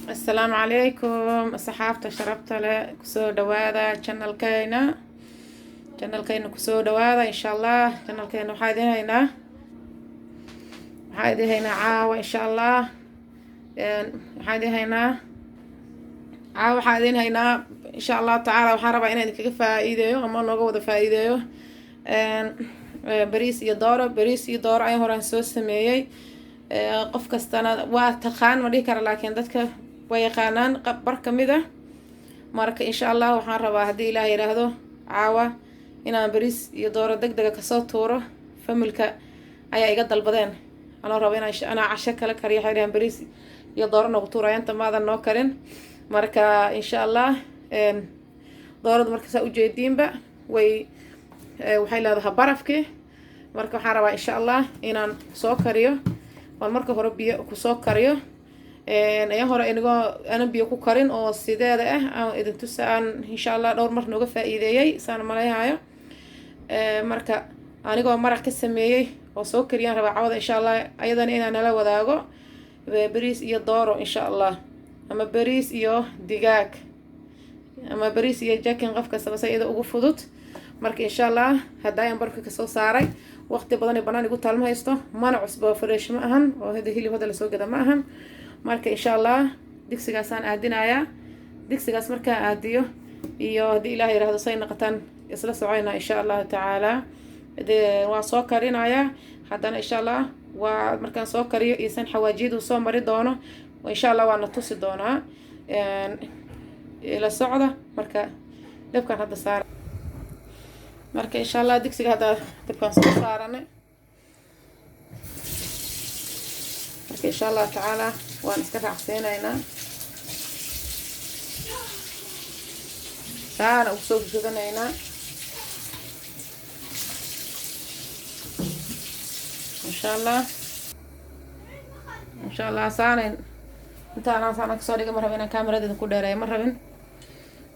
السلام عليكم أصحابتا شربتا له كسو دوادا channelkayna kusoo dhawaada insha allah channelkayna waxaa idin haynaa caawa insha allah waxaa idin haynaa insha allah tacaala waxaan rabaa inaan idinkaga faa'iideeyo ama nooga wada faa'iideeyo bariis iyo dooro ayaan horaan soo sameeyey qof kastana waa taqaan ma dhihi kara laakiin dadka way yaqaanaan bar kamid ah marka insha allah waxaan rabaa haddii ilaah yiraahdo caawa inaan bariis iyo dooro degdega kasoo tuuro familka ayaa iga dalbadeen anoo rabo anaa casho kala kariyo waxay dhahaan bariis iyo dooro nagu tuuraya inta maadan noo karin marka insha allah dooradu marka saa ujeediinba waxay leedahay barafkii marka waxaan rabaa insha allah inaan soo kariyo waan marka hore biyo kusoo kariyo ayaan hore aanan biyo ku karin oo sideeda ah aan idin tusa aan insha allah dhowr mar nooga faa'iideeyay saan maleeyahayo marka anigoo maraq ka sameeyey oo soo kariyaan rabaa cawada insha allah ayadana inaan nala wadaago bariis iyo dooro insha allah ama bariis iyo digaag ama bariis iyo jakin qof kastaba sayida ugu fudud marka insha allah haddayaan barafka kasoo saaray waqti badan banaan igu taalma haysto mana cusbo fresh ma ahan oo hilib hada lasoo gada ma ahan marka insha allah digsigaasaan aadinayaa digsigaas markaa aadiyo iyo haddii ilaah yiraahdo say naqataan isla socoynaa insha allah tacaala waa soo karinayaa haddana insha allah waa markaan soo kariyo iisan xawaajiyadu soo mari doono insha allah waana tusi doonaa ila socda marka dabkaan hadda saara marka insha allah digsiga hadda dabkaan soo saarane marka insha allah tacaala waan iska raacseynaynaa saana ugu soo gudanaynaa insha allah saanayn intaanaan saana kasoo dhiga ma rabin inaan kaameradeeda ku dheereeyo ma rabin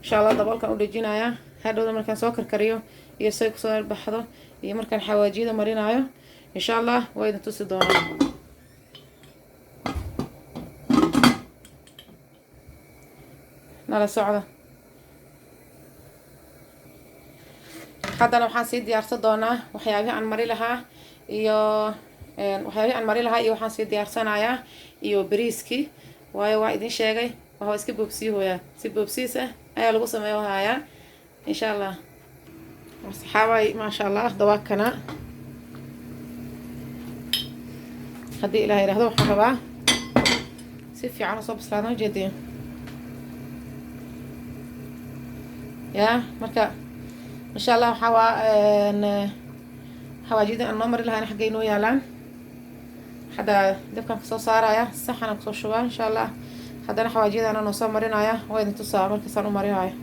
insha allah daboolkaan u dhejinayaa hadhowda markaan soo karkariyo iyo say kusoo baxdo iyo markaan xawaajiyada marinayo insha allah waa idin tusi doonaa nala socda haddana waxaan sii diyaarsan doonaa waxyaabihii aan mari lahaa iyo waxaan sii diyaarsanayaa iyo bariiskii waayo waa idin sheegay waa iska boobsiihoyaa si boobsiis ah ayaa lagu sameeyo hayaa insha allah saxaabay maasha allah dawaakana haddii ilaah yiraahdo waxaan rabaa si fiican usoo bislaadana jeediyo ya marka insha allah xawaajida aan noo mari lahayn xaggay noo yaalaan hadda dabkaan kasoo saaraya saxanaan kusoo shubaa insha allah haddana xawaajiyadaana noo soo marinaya waa idin tusaa markaasaan u marihayo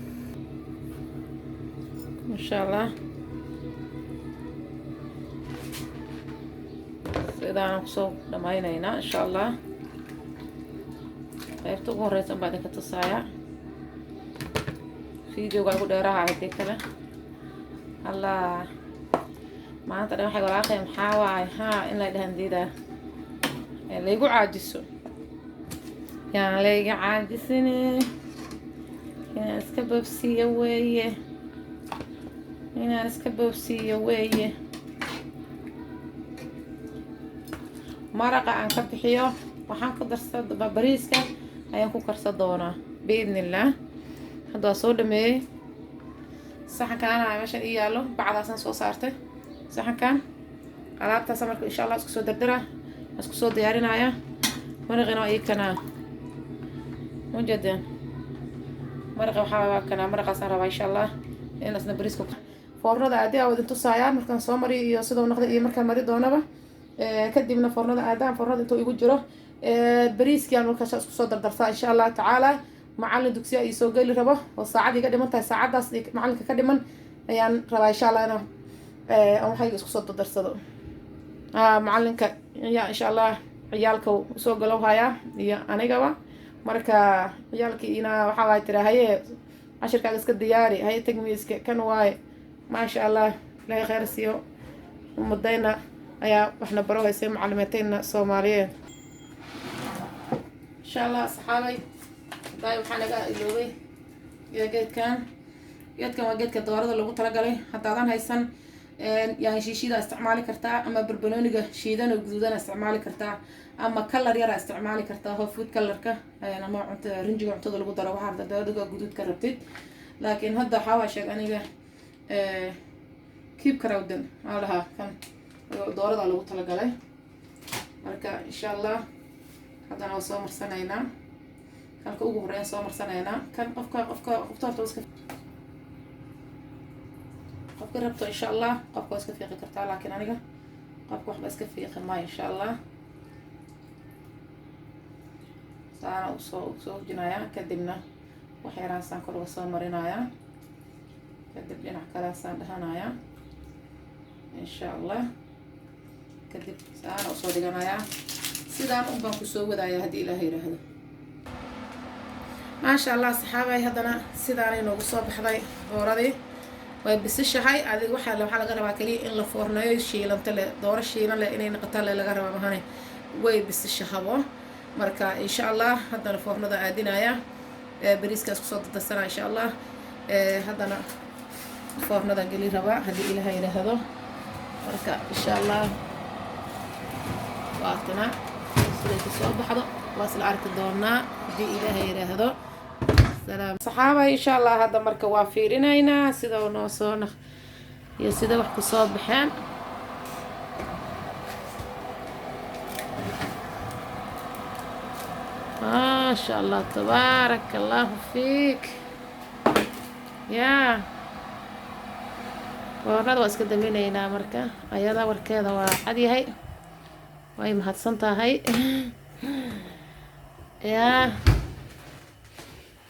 insha allah sidaan kusoo dhamaynaynaa insha allah qaybta ugu horeysan baa idinka tusaaya videoga ugu dheeraha hadii kale allah maanta dhan waxay walaaqay maxaa waaye in la dhahan diidaa laygu caajiso yaan layga caajisine inaan iska boobsiiyo weeye maraqa aan ka bixiyo waxaan ku darsada bariiska ayaan ku karsan doonaa biidnillah hadda waa soo dhameeyey saxankaana meeshan ii yaallo bacdaasaan soo saartay saxankan alaabtaasa marka insha allah isku soo dardara isku soo diyaarinaya maraqina ii kanaa mujadan maraqa waxaa kanaa maraqaasaan rabaa insha allah in asna bariiska foornada aadi aa idin tusaaya markaan soo mariyo iyo sidoo noqda iyo markaan mari doonaba kadibna foornada intuu igu jiro bariiskii aan markaas isku soo dardarsaa insha allah tacaala macallin dugsiya ii soo geli rabo oo saacad iga dhiman tahay saacadaas macallinka ka dhiman ayaan rabaa insha allah inaan waxayga isku soo dardarsado macallinka ayaa insha allah ciyaalka soo galow hayaa iyo anigaba marka ciyaalkii waxaa waay tiraa haye cashirkaaga iska diyaari haye tagmiiska kan waaye maasha allah ilaahay khayr siiyo umadayna ayaa waxna barogaysay macalimiintayna soomaaliyeed insha allah saxaabay طيب waxaan naga iloobay geedkan waa geedka doorada lagu talagalay haddaadan haysan yani shiishida isticmaali kartaa ama barbanooniga shiidan oo guduudan isticmaali kartaa ama kalar yara isticmaali kartaa oo food kalarka ama cunto rinjiga cuntada lagu daro waxa hadda doorada guduud ka rabtid laakiin hadda waxaa sheeg aniga keep crowden aan lahaa kan doorada lagu talagalay marka insha Allah haddana waa soo marsanaynaa halka ugu horeyn soo marsanaynaa kan qofka horta iska qofka rabto insha Allah qofka iska fiiqi kartaa laakiin aniga qofka waxba iska fiiqi ma insha Allah saana soo jinaya kadibna wax yaraan saan kor uga soo marinaya kadib dhinac kale saan dhahanaya insha Allah kadib saana usoo dhiganaya sidaan un baan kusoo wadaya haddii Ilaahay yiraahdo maasha Allah saxaabay haddana sidaan inoogu soo baxday dooradii way bisishahay adiga waxaa laga rabaa kaliya in la foornayo shiilanta leh dooro shiilan leh inay noqoto laga rabaa mahane way bisishahabo marka insha Allah haddana foornada aadinaya bariiskaas kusoo dadasana insha Allah haddana foornada geli rabaa haddii Ilaahay yiraahdo marka insha Allah waatana siday kusoo baxdo waa isla arki doonaa haddii Ilaahay yiraahdo سلام صحابة إن شاء الله هذا مركب وافيرنا سيدا ونوصونا يا سيدا وحكو صوب بحان ما شاء الله تبارك الله فيك يا ورناد واسكا دمينينا مركا ايادا وركادا وعادي هاي واي مهدسنتا هاي يا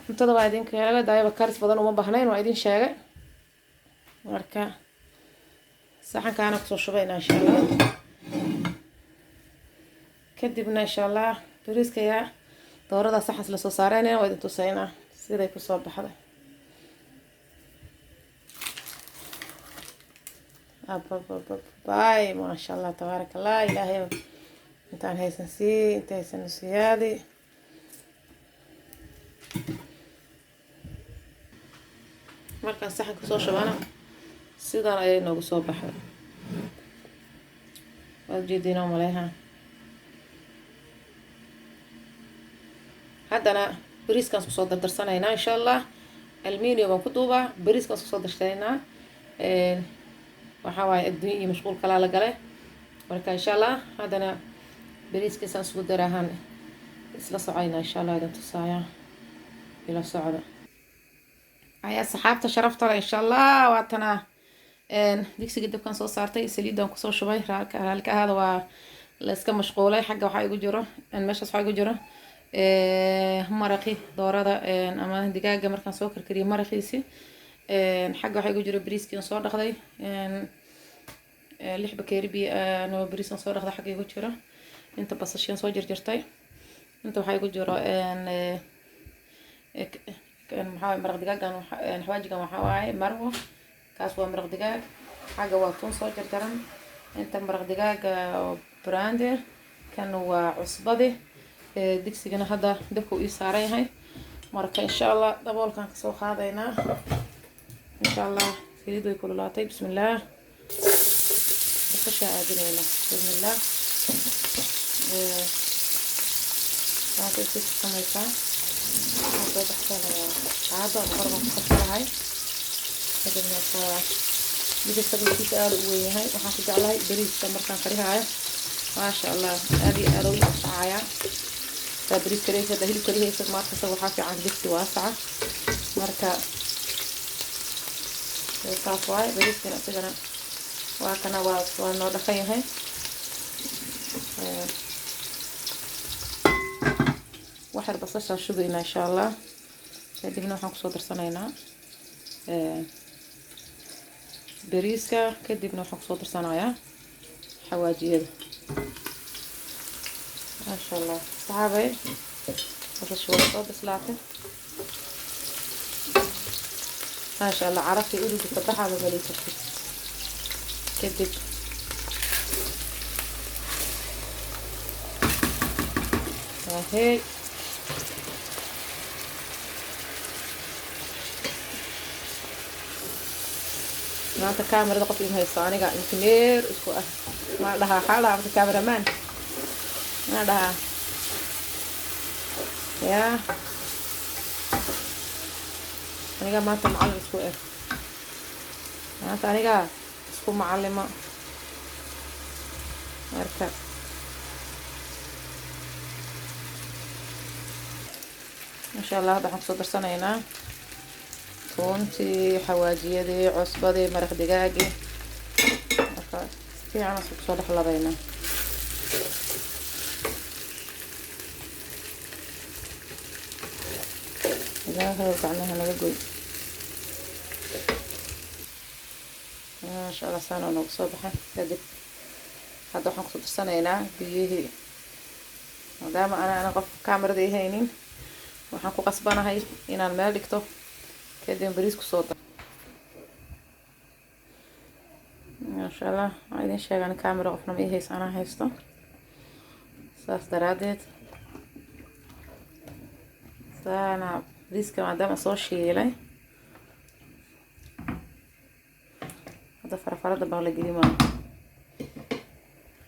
cuntada waa idin keenay daayaba karis badan uma baahnayn waa idin sheegay marka saxankaana ku soo shubayna insha Allah kadibna insha Allah bariiska ya doorada saxas la soo saarayna waa idin tusayna siday ku soo baxday باي ما شاء الله تبارك الله إلهي انت هيسن سي انت هيسن سيادي markaan saxan ku soo shabana sidaan ayay noogu soo baxday waad jeedinaa maleeha haddana bariiskaan ku soo dardarsanaynaa insha Allah aluminium baan ku duubaa bariiskaan ku soo darsaynaa waxa waaye adduun iyo mashquul kala la galay marka insha Allah haddana bariiskiisaan isku darahan isla socoynaa insha Allah idin tusaaya ila socda يا صحابتي شرفتها ان شاء الله واتنا ديكسي قد كان soo saartay saliidan ku soo shubay halka hada waa la iska mashquulay xagga waxa igu jiro meeshaas waxa igu jiro maraqi doorada ama digaaga markaan soo karkariyo maraqiisi xagga waxa igu jiro bariiskii soo dhaqday 6 bakeeri bi no bariisan soo dhaqday xagga igu jiro inta basashiin soo jarjartay inta waxa igu jiro maxaa maraq digaagan xawaajigan waxa waaye marwo kaas waa maraq digaag xaga waa toon soo jarjaran inta maraq digaaga brande kan waa cusbade digsigana hadda dabka uu saaran yahay marka insha Allah daboolkan ka soo qaadayna insha Allah saliid way kululaatay bismillaah basasha aadinayna bismillaah taas ay samaysaa هذا بحثنا هذا القرب مخصصة هذا من الصورات بدي أسوي فيه سؤال قوي هاي وحاسب على بريد مركان خليها هاي ما شاء الله هذه أروي أسعايا بريد كريه هذا هيل كريه يصير ما تسوي حافي عن دكتي واسعة مركا صافواي بريد كنا سجنا وكنا وانا دخيا هاي waxar basasha shubeyna insha Allah kadibna waxaan ku soo darsanaynaa bariiska kadibna waxaan ku soo darsanayaa xawaajiyada ma sha Allah saxaabay basasha waa soo bislaatay ma sha Allah carafti urugu tabaxada balay kadib هاي maanta kaamirada qof ima haysto aniga injineer isku ah ma dhahaa xaala abdi cameraman ma dhahaa yaa aniga maanta macallin isku ah maanta aniga isku macallimo marka insha Allah waxaan kusoo darsanaynaa toontii xawaajiyadii cusbadii maraq digaagii marka fiican isku soo dhex labaynaa ilaahay gacmaha naga goy maasha Allah saan oo soo baxay kadib hadda waxaan kusoo darsanaynaa biyihii maadaama ana qof kaamirada i haynin waxaan ku qasbanahay inaan meel dhigto kadib bariis ku soo dar maasha Allah waxaan idin sheegaan kaamira qofna ma ii hayso anaa haysto saas daraadeed saana bariiska maadaama soo shiilay hadda farafarada baa la gelimaa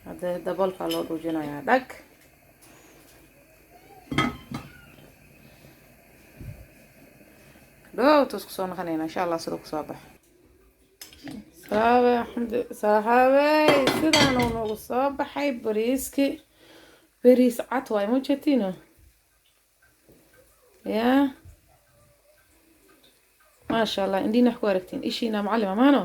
hadda daboolka loo dhuujinayaa dhag dhowtu isku soo noqonayna insha Allah sidoo ku soo bax saxaabay sidaan uu noogu soo baxay bariiski bariis cad waay ma jeetino yaa maasha Allah indhiina wax ku aragtiin ishiina macallima maano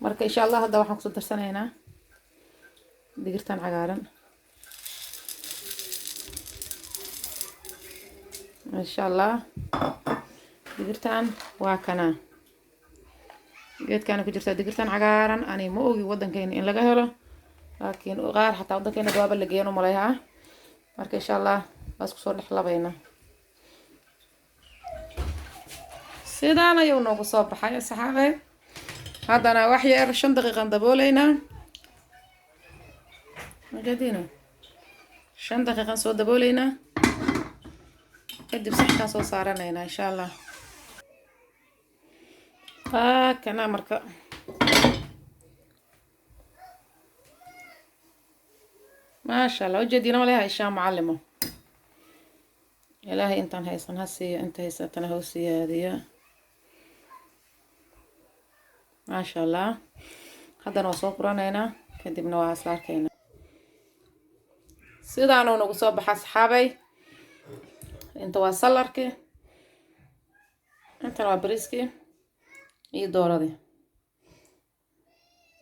marka insha Allah hadda waxaan kusoo darsanaynaa digirtan cagaaran insha Allah digirtan waa kana geedkan ku jirta digirtan cagaaran ani ma ogi wadankeena in laga helo laakiin qaar xataa wadankeena daaba la geeyo malaha marka insha Allah bas ku soo dhex labayna sidaan ayuu noogu soo baxay saxaabay haddana wax yar 5 daqiiqo dabooleynaa magadina 5 daqiiqo soo dabooleynaa kadib saxkan soo saaranayna insha Allah kana marka maasha Allah ujeedina ma leeyahay isha macallimo ilaahay intaan haysan hasiyo inta haysatana hawsiyaadiya maasha Allah haddana waa soo quranaynaa kadibna waa isla arkaynaa sidaan uu nagu soo baxay saxaabay inta waa salarkii intana waa bariiskii iyo dooradii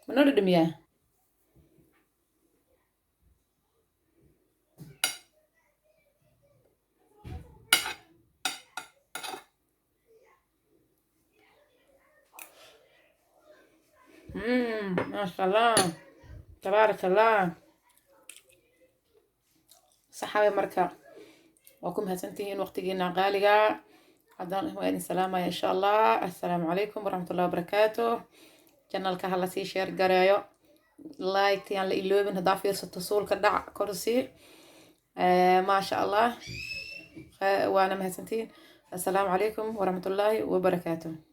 mana dhadhamiyaa ما شاء الله تبارك الله صحابي مركا وكم هسنتين وقتينا غالية عدان وين سلامة إن شاء الله السلام عليكم ورحمة الله وبركاته channel هلا سي شير قرايو لايك تيان لإلوبن هدافير ستصول كدع كرسي ما شاء الله وانا مهسنتين السلام عليكم ورحمة الله وبركاته